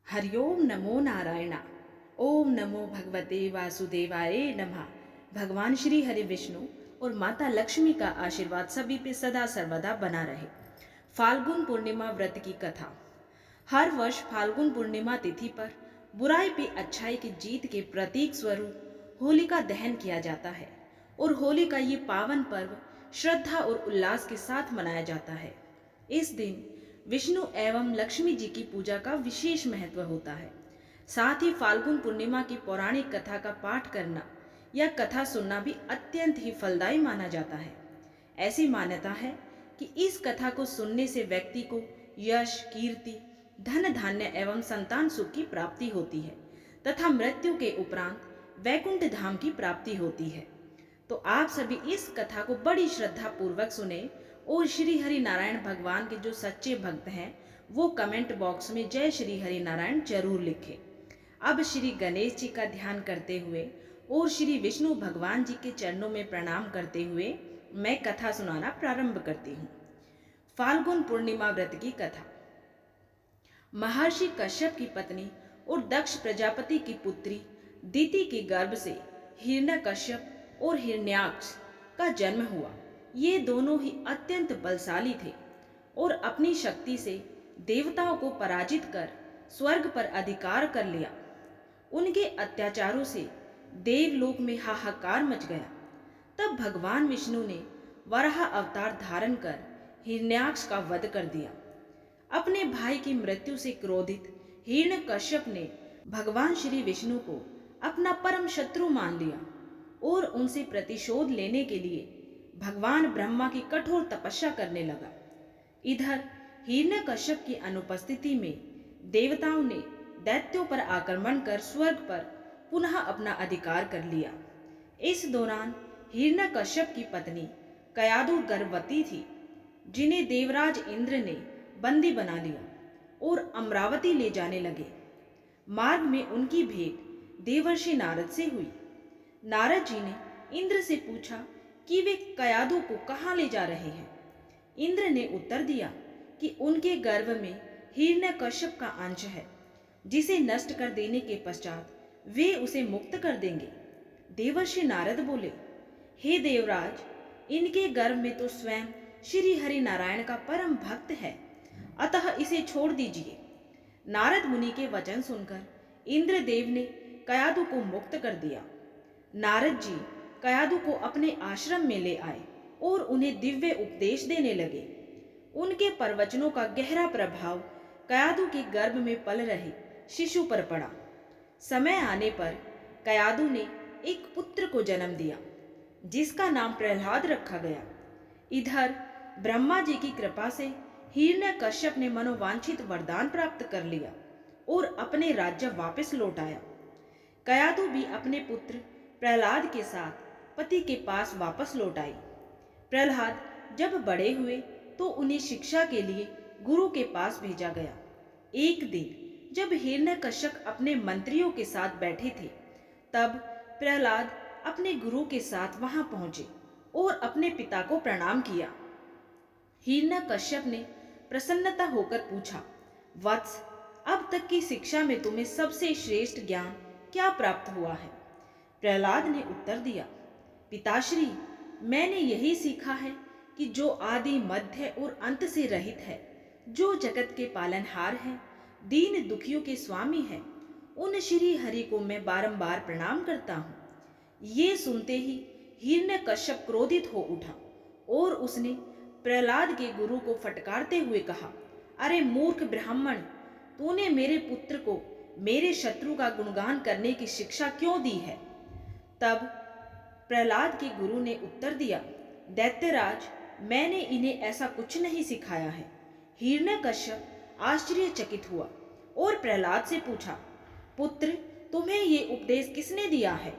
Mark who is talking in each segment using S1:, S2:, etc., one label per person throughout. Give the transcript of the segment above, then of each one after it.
S1: हरिओम नमो नारायणा। ओम नमो भगवते वासुदेवाय नमः। भगवान श्री हरि विष्णु और माता लक्ष्मी का आशीर्वाद सभी पे सदा सर्वदा बना रहे। फाल्गुन पूर्णिमा व्रत की कथा। हर वर्ष फाल्गुन पूर्णिमा तिथि पर बुराई पे अच्छाई की जीत के प्रतीक स्वरूप होली का दहन किया जाता है और होली का ये पावन पर्व श्रद्धा और उल्लास के साथ मनाया जाता है। इस दिन विष्णु एवं लक्ष्मी जी की पूजा का विशेष महत्व होता है। साथ ही फाल्गुन पूर्णिमा की पौराणिक कथा का पाठ करना या कथा सुनना भी अत्यंत ही फलदायी माना जाता है। ऐसी मान्यता है कि इस कथा को सुनने से व्यक्ति को यश, कीर्ति, धन धान्य एवं संतान सुख की प्राप्ति होती है तथा मृत्यु के उपरांत वैकुंठ धाम की प्राप्ति होती है। तो आप सभी इस कथा को बड़ी श्रद्धा पूर्वक सुने और श्री हरि नारायण भगवान के जो सच्चे भक्त हैं वो कमेंट बॉक्स में जय श्री हरि नारायण जरूर लिखें। अब श्री गणेश जी का ध्यान करते हुए और श्री विष्णु भगवान जी के चरणों में प्रणाम करते हुए मैं कथा सुनाना प्रारंभ करती हूँ। फाल्गुन पूर्णिमा व्रत की कथा। महर्षि कश्यप की पत्नी और दक्ष प्रजापति की पुत्री दिति के गर्भ से हिरण्यकश्यप और हिरण्याक्ष का जन्म हुआ। ये दोनों ही अत्यंत बलशाली थे और अपनी शक्ति से देवताओं को पराजित कर स्वर्ग पर अधिकार कर लिया। उनके अत्याचारों से देवलोक में हाहाकार मच गया। तब भगवान विष्णु ने वराह अवतार धारण कर हिरण्याक्ष का वध कर दिया। अपने भाई की मृत्यु से क्रोधित हिरण्यकश्यप ने भगवान श्री विष्णु को अपना परम शत्रु मान लिया और उनसे प्रतिशोध लेने के लिए भगवान ब्रह्मा की कठोर तपस्या करने लगा। इधर हिरण्यकश्यप की अनुपस्थिति में देवताओं ने दैत्यों पर आक्रमण कर स्वर्ग पर पुनः अपना अधिकार कर लिया। इस दौरान हिरण्यकश्यप की पत्नी कयादु गर्भवती थी, जिन्हें देवराज इंद्र ने बंदी बना लिया और अमरावती ले जाने लगे। मार्ग में उनकी भेंट देवर्षि नारद से हुई। नारद जी ने इंद्र से पूछा कि वे कयादु को कहाँ ले जा रहे हैं। इंद्र ने उत्तर दिया कि उनके गर्भ में हिरण्यकश्यप का अंश है, जिसे नष्ट कर देने के पश्चात वे उसे मुक्त कर देंगे। देवर्षि नारद बोले, हे देवराज, इनके गर्भ में तो स्वयं श्री हरि नारायण का परम भक्त है, अतः इसे छोड़ दीजिए। नारद मुनि के वचन सुनकर इंद्रदेव ने कयादु को मुक्त कर दिया। नारद जी कयादु को अपने आश्रम में ले आए और उन्हें दिव्य उपदेश देने लगे। उनके प्रवचनों का गहरा प्रभाव कयादु के गर्भ में पल रहे शिशु पर पड़ा। समय आने पर कयादु ने एक पुत्र को जन्म दिया, जिसका नाम प्रहलाद रखा गया। इधर ब्रह्मा जी की कृपा से हिरण्यकश्यप ने मनोवांछित वरदान प्राप्त कर लिया और अपने राज्य वापस लौट आया। कयादु भी अपने पुत्र प्रहलाद के साथ पति के पास वापस लौट आई। प्रहलाद जब बड़े हुए तो उन्हें शिक्षा के लिए गुरु के पास भेजा गया। एक दिन जब हिरण्यकश्यप अपने मंत्रियों के साथ बैठे थे, तब प्रहलाद अपने गुरु के साथ वहां पहुंचे और अपने पिता को प्रणाम किया। हिरण्यकश्यप ने प्रसन्नता होकर पूछा, वत्स, अब तक की शिक्षा में तुम्हें सबसे श्रेष्ठ ज्ञान क्या प्राप्त हुआ है? प्रहलाद ने उत्तर दिया, पिताश्री, मैंने यही सीखा है कि जो आदि, मध्य और अंत से रहित है, जो जगत के पालनहार है, दीन दुखियों के स्वामी है, उन श्री हरि को मैं बारंबार प्रणाम करता हूँ। ये सुनते ही हिरण्यकश्यप क्रोधित हो उठा और उसने प्रहलाद के गुरु को फटकारते हुए कहा, अरे मूर्ख ब्राह्मण, तूने मेरे पुत्र को मेरे शत्रु का गुणगान करने की शिक्षा क्यों दी है? तब प्रहलाद के गुरु ने उत्तर दिया, दैत्यराज, मैंने इन्हें ऐसा कुछ नहीं सिखाया है। हिरण्यकश्यप आश्चर्यचकित हुआ और प्रहलाद से पूछा, पुत्र, तुम्हें ये उपदेश किसने दिया है?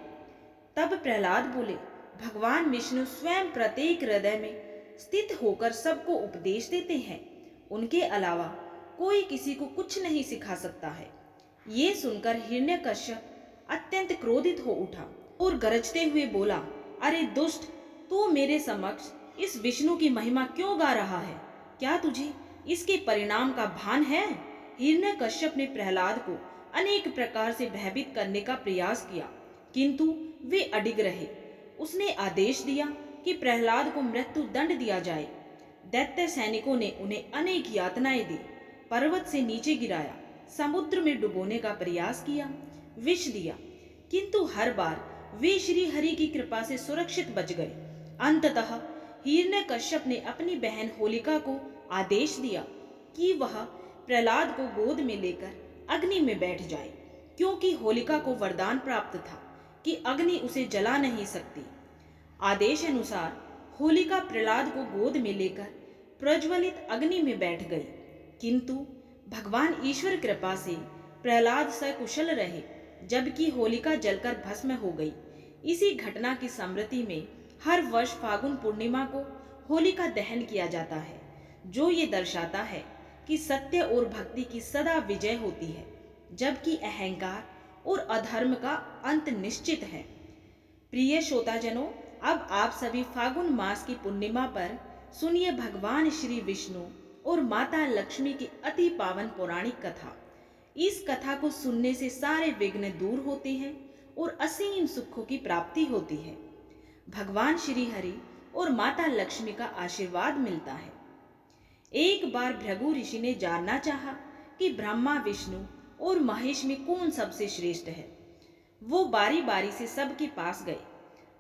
S1: तब प्रहलाद बोले, भगवान विष्णु स्वयं प्रत्येक हृदय में स्थित होकर सबको उपदेश देते हैं। उनके अलावा कोई किसी को कुछ नहीं सिखा सकता है। ये सुनकर हिरण्यकश्यप अत्यंत क्रोधित हो उठा और गरजते हुए बोला, अरे दुष्ट, तू मेरे समक्ष इस विष्णु की महिमा क्यों गा रहा है? क्या तुझे इसके परिणाम का भान है? हिरण्यकश्यप ने प्रहलाद को अनेक प्रकार से भयभीत करने का प्रयास किया, किंतु वे अडिग रहे। उसने आदेश दिया कि प्रहलाद को मृत्यु दंड दिया जाए। दैत्य सैनिकों ने उन्हें अनेक यातनाएं दी, पर्वत से नीचे गिराया, समुद्र में डुबोने का प्रयास किया, विष दिया, किंतु हर बार वे श्री हरि की कृपा से सुरक्षित बच गए। अंततः हिरण्यकश्यप ने अपनी बहन होलिका को आदेश दिया कि वह प्रहलाद को गोद में लेकर अग्नि में बैठ जाए, क्योंकि होलिका को वरदान प्राप्त था कि अग्नि उसे जला नहीं सकती। आदेश अनुसार होलिका प्रहलाद को गोद में लेकर प्रज्वलित अग्नि में बैठ गई, किंतु भगवान ईश्वर कृपा से प्रहलाद सकुशल रहे, जबकि होलिका जलकर भस्म हो गई। इसी घटना की स्मृति में हर वर्ष फागुन पूर्णिमा को होलिका दहन किया जाता है, जो ये दर्शाता है कि सत्य और भक्ति की सदा विजय होती है, जबकि अहंकार और अधर्म का अंत निश्चित है। प्रिय श्रोताजनों, अब आप सभी फागुन मास की पूर्णिमा पर सुनिए भगवान श्री विष्णु और माता लक्ष्मी की अति पावन पौराणिक कथा। इस कथा को सुनने से सारे विघ्न दूर होते हैं और असीम सुखों की प्राप्ति होती है। भगवान श्री हरि और माता लक्ष्मी का आशीर्वाद मिलता है। एक बार भृगु ऋषि ने जानना चाहा कि ब्रह्मा, विष्णु और महेश में कौन सबसे श्रेष्ठ है। वो बारी बारी से सबके पास गए।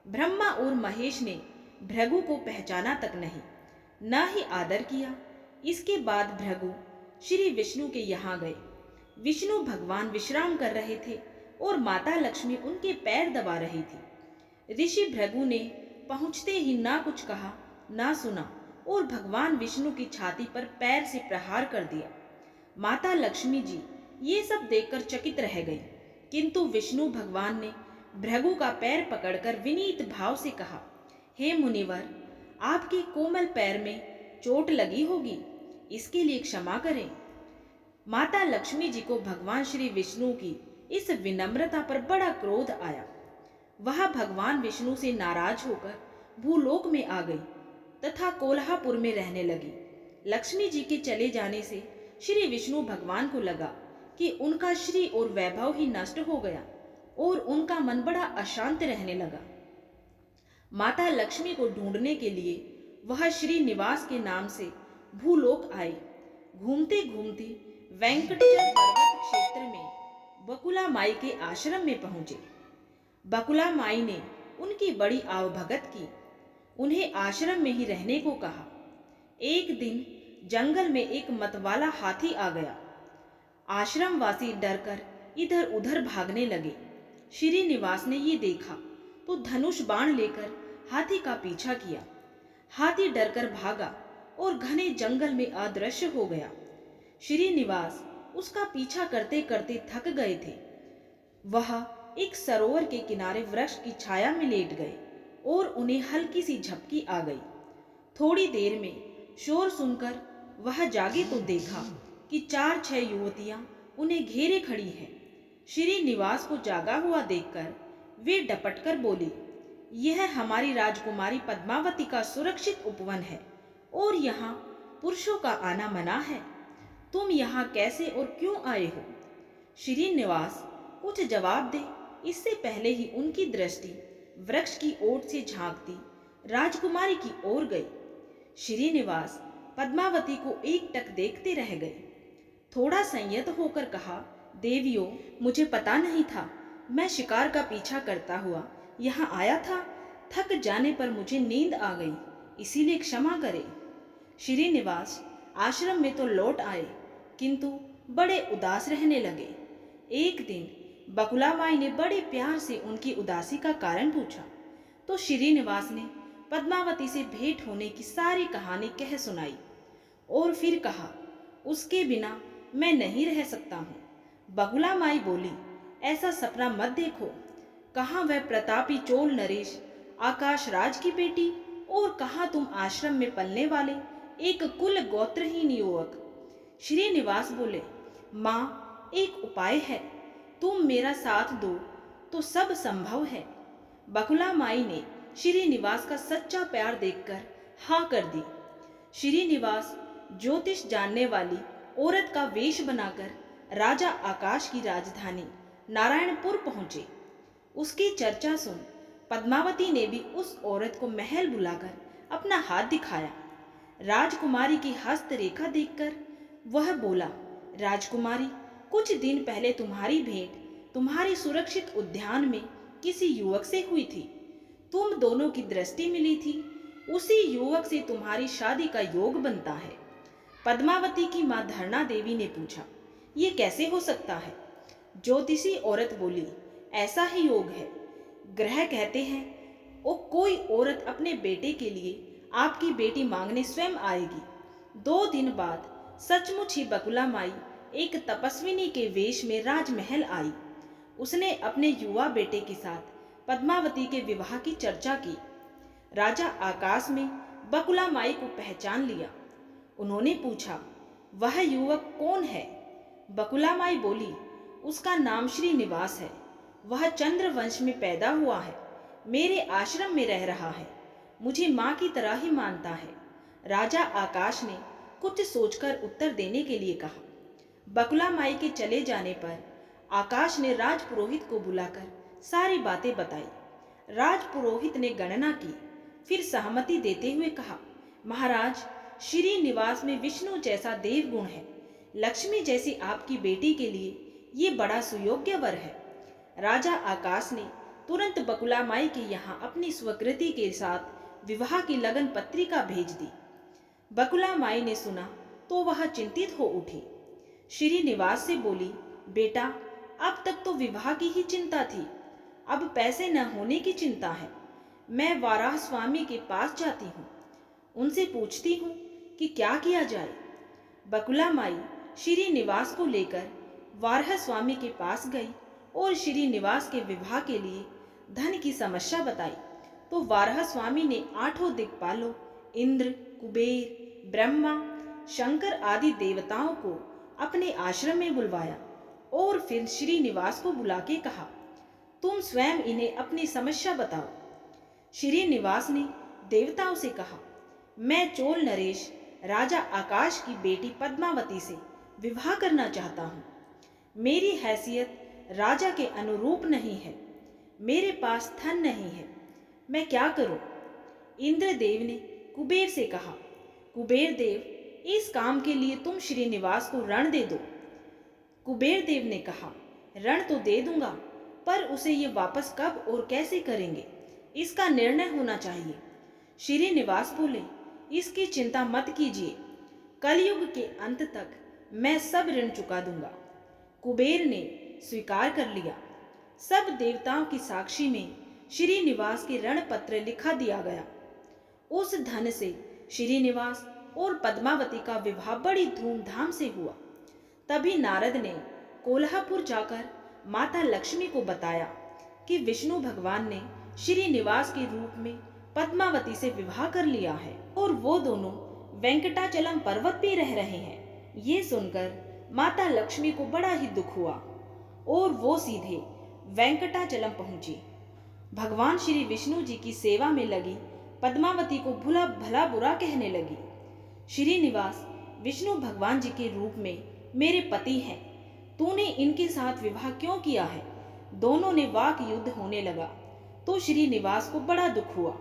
S1: ब्रह्मा और महेश ने भृगु को पहचाना तक नहीं, न ही आदर किया। इसके बाद भृगु श्री विष्णु के यहाँ गए। विष्णु भगवान विश्राम कर रहे थे और माता लक्ष्मी उनके पैर दबा रही थी। ऋषि भृगु ने पहुंचते ही ना कुछ कहा ना सुना और भगवान विष्णु की छाती पर पैर से प्रहार कर दिया। माता लक्ष्मी जी ये सब देखकर चकित रह गई, किंतु विष्णु भगवान ने भृगु का पैर पकड़कर विनीत भाव से कहा, हे मुनिवर, आपके कोमल पैर में चोट लगी होगी, इसके लिए क्षमा करें। माता लक्ष्मी जी को भगवान श्री विष्णु की इस विनम्रता पर बड़ा क्रोध आया। वह भगवान विष्णु से नाराज होकर भूलोक में आ गई तथा कोल्हापुर में रहने लगी। लक्ष्मी जी के चले जाने से श्री विष्णु भगवान को लगा कि उनका श्री और वैभव ही नष्ट हो गया और उनका मन बड़ा अशांत रहने लगा। माता लक्ष्मी को ढूंढने के लिए वह श्री निवास के नाम से भूलोक आए। घूमते घूमते वेंकटचल पर्वत क्षेत्र में बकुला माई के आश्रम में पहुंचे। बकुला माई ने उनकी बड़ी आवभगत की, उन्हें आश्रम में ही रहने को कहा। एक दिन जंगल में एक मतवाला हाथी आ गया। आश्रमवासी डरकर इधर उधर भागने लगे। श्रीनिवास ने ये देखा तो धनुष बाण लेकर हाथी का पीछा किया। हाथी डरकर भागा और घने जंगल में अदृश्य हो गया। श्रीनिवास उसका पीछा करते करते थक गए थे। वह एक सरोवर के किनारे वृक्ष की छाया में लेट गए और उन्हें हल्की सी झपकी आ गई। थोड़ी देर में शोर सुनकर वह जागे तो देखा कि 4-6 युवतियां उन्हें घेरे खड़ी हैं। श्रीनिवास को जागा हुआ देखकर वे डपटकर बोली, यह हमारी राजकुमारी पद्मावती का सुरक्षित उपवन है और यहाँ पुरुषों का आना मना है। तुम यहाँ कैसे और क्यों आए हो? श्रीनिवास कुछ जवाब दे इससे पहले ही उनकी दृष्टि वृक्ष की ओर से झांकती राजकुमारी की ओर गई। श्रीनिवास पद्मावती को एकटक देखते रह गए। थोड़ा संयत होकर कहा, देवियों, मुझे पता नहीं था। मैं शिकार का पीछा करता हुआ यहाँ आया था। थक जाने पर मुझे नींद आ गई, इसीलिए क्षमा करें। श्रीनिवास आश्रम में तो लौट आए, किंतु बड़े उदास रहने लगे। एक दिन बकुला माई ने बड़े प्यार से उनकी उदासी का कारण पूछा तो श्रीनिवास ने पद्मावती से भेंट होने की सारी कहानी कह सुनाई और फिर कहा, उसके बिना मैं नहीं रह सकता हूँ। बकुला माई बोली, ऐसा सपना मत देखो। कहाँ वह प्रतापी चोल नरेश आकाश राज की बेटी और कहाँ तुम आश्रम में पलने वाले एक कुल गोत्रहीन युवक। श्रीनिवास बोले, माँ, एक उपाय है, तुम मेरा साथ दो तो सब संभव है। बकुला माई ने श्रीनिवास का सच्चा प्यार देखकर हाँ कर दी। श्रीनिवास ज्योतिष जानने वाली औरत का वेश बनाकर राजा आकाश की राजधानी नारायणपुर पहुंचे। उसकी चर्चा सुन पद्मावती ने भी उस औरत को महल बुलाकर अपना हाथ दिखाया। राजकुमारी की हस्तरेखा देखकर वह बोला, राजकुमारी, कुछ दिन पहले तुम्हारी भेंट तुम्हारे सुरक्षित उद्यान में किसी युवक से हुई थी। तुम दोनों की दृष्टि मिली थी। उसी युवक से तुम्हारी शादी का योग बनता है। पद्मावती की मां धरना देवी ने पूछा, ये कैसे हो सकता है? ज्योतिषी औरत बोली, ऐसा ही योग है। ग्रह कहते हैं वो कोई औरत अपने बेटे के लिए आपकी बेटी मांगने स्वयं आएगी। 2 दिन बाद सचमुच ही बकुला माई एक तपस्विनी के वेश में राजमहल आई। उसने अपने युवा बेटे के साथ पद्मावती के विवाह की चर्चा की। राजा आकाश में बकुला माई को पहचान लिया। उन्होंने पूछा, वह युवक कौन है? बकुला माई बोली, उसका नाम श्रीनिवास है। वह चंद्रवंश में पैदा हुआ है। मेरे आश्रम में रह रहा है। मुझे माँ की तरह ही मानता है। राजा आकाश ने कुछ सोचकर उत्तर देने के लिए कहा। बकुला माई के चले जाने पर आकाश ने राजपुरोहित को बुलाकर सारी बातें बताई। राजपुरोहित ने गणना की, फिर सहमति देते हुए कहा, महाराज, श्रीनिवास में विष्णु जैसा देवगुण है। लक्ष्मी जैसी आपकी बेटी के लिए ये बड़ा सुयोग्य वर है। राजा आकाश ने तुरंत बकुला माई के यहाँ अपनी स्वीकृति के साथ विवाह की लगन पत्रिका भेज दी। बकुला माई ने सुना तो वह चिंतित हो उठी। श्रीनिवास से बोली, बेटा, अब तक तो विवाह की ही चिंता थी, अब पैसे न होने की चिंता है। मैं वाराह स्वामी के पास जाती हूँ, उनसे पूछती हूँ कि क्या किया जाए। बकुला माई श्रीनिवास को लेकर वाराह स्वामी के पास गई और श्रीनिवास के विवाह के लिए धन की समस्या बताई। तो वाराह स्वामी ने 8 दिक्पालों इंद्र, कुबेर, ब्रह्मा, शंकर आदि देवताओं को अपने आश्रम में बुलवाया और फिर श्रीनिवास को बुला के कहा, तुम स्वयं इन्हें अपनी समस्या बताओ। श्रीनिवास ने देवताओं से कहा, मैं चोल नरेश राजा आकाश की बेटी पद्मावती से विवाह करना चाहता हूँ। मेरी हैसियत राजा के अनुरूप नहीं है। मेरे पास धन नहीं है। मैं क्या करूं? इंद्रदेव ने कुबेर से कहा, कुबेर देव, इस काम के लिए तुम श्रीनिवास को रण दे दो। कुबेर देव ने कहा, रण तो दे दूंगा, पर उसे ये वापस कब और कैसे करेंगे, इसका निर्णय होना चाहिए। श्रीनिवास बोले, इसकी चिंता मत कीजिए, कलयुग के अंत तक मैं सब ऋण चुका दूंगा। कुबेर ने स्वीकार कर लिया। सब देवताओं की साक्षी में श्रीनिवास के ऋण पत्र लिखा दिया गया। उस धन से श्रीनिवास और पद्मावती का विवाह बड़ी धूमधाम से हुआ। तभी नारद ने कोल्हापुर जाकर माता लक्ष्मी को बताया कि विष्णु भगवान ने श्रीनिवास के रूप में पद्मावती से विवाह कर लिया है और वो दोनों वेंकटाचलम पर्वत पे रह रहे हैं। ये सुनकर माता लक्ष्मी को बड़ा ही दुख हुआ और वो सीधे वेंकटाचलम पहुंची। भगवान श्री विष्णु जी की सेवा में लगी पद्मावती को भला भला बुरा कहने लगी। श्रीनिवास विष्णु भगवान जी के रूप में मेरे पति हैं, तूने इनके साथ विवाह क्यों किया है? दोनों ने वाक युद्ध होने लगा तो श्रीनिवास को बड़ा दुख हुआ।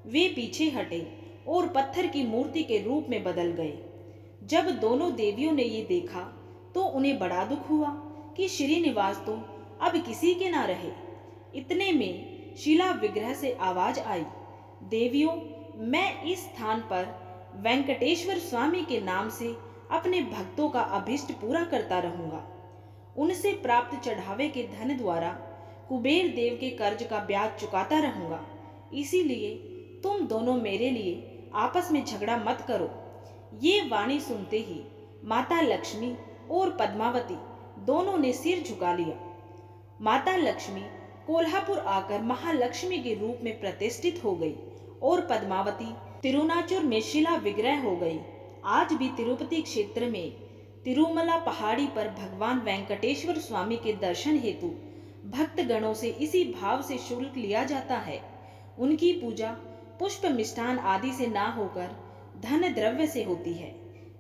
S1: वे पीछे हटे और पत्थर की मूर्ति के रूप में बदल गए। जब दोनों देवियों ने ये देखा तो उन्हें बड़ा दुख हुआ कि श्रीनिवास तो अब किसी के ना रहे। इतने में शिला विग्रह से आवाज आई, देवियों, मैं इस स्थान पर वेंकटेश्वर स्वामी के नाम से अपने भक्तों का अभिष्ट पूरा करता रहूंगा। उनसे प्राप्त चढ़ावे के धन द्वारा कुबेर देव के कर्ज का ब्याज चुकाता रहूंगा। इसीलिए तुम दोनों मेरे लिए आपस में झगड़ा मत करो। ये वाणी सुनते ही माता लक्ष्मी और पद्मावती दोनों ने सिर झुका लिया। माता लक्ष्मी कोल्हापुर आकर महालक्ष्मी के रूप में प्रतिष्ठित हो गई और पद्मावती तिरुनाचुर में शिला विग्रह हो गई। आज भी तिरुपति क्षेत्र में तिरुमला पहाड़ी पर भगवान वेंकटेश्वर स्वामी के दर्शन हेतु भक्त गणों से इसी भाव से शुल्क लिया जाता है। उनकी पूजा पुष्प मिष्ठान आदि से ना होकर धन द्रव्य से होती है।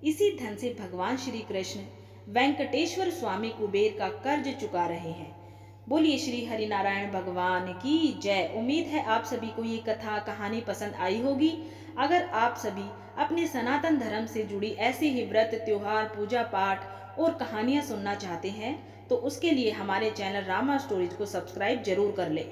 S1: इसी धन से भगवान श्री कृष्ण वेंकटेश्वर स्वामी कुबेर का कर्ज चुका रहे हैं। बोलिए श्री हरिनारायण भगवान की जय। उम्मीद है आप सभी को ये कथा कहानी पसंद आई होगी। अगर आप सभी अपने सनातन धर्म से जुड़ी ऐसी ही व्रत, त्योहार, पूजा पाठ और कहानियां सुनना चाहते हैं तो उसके लिए हमारे चैनल रामा स्टोरीज को सब्सक्राइब जरूर कर लें।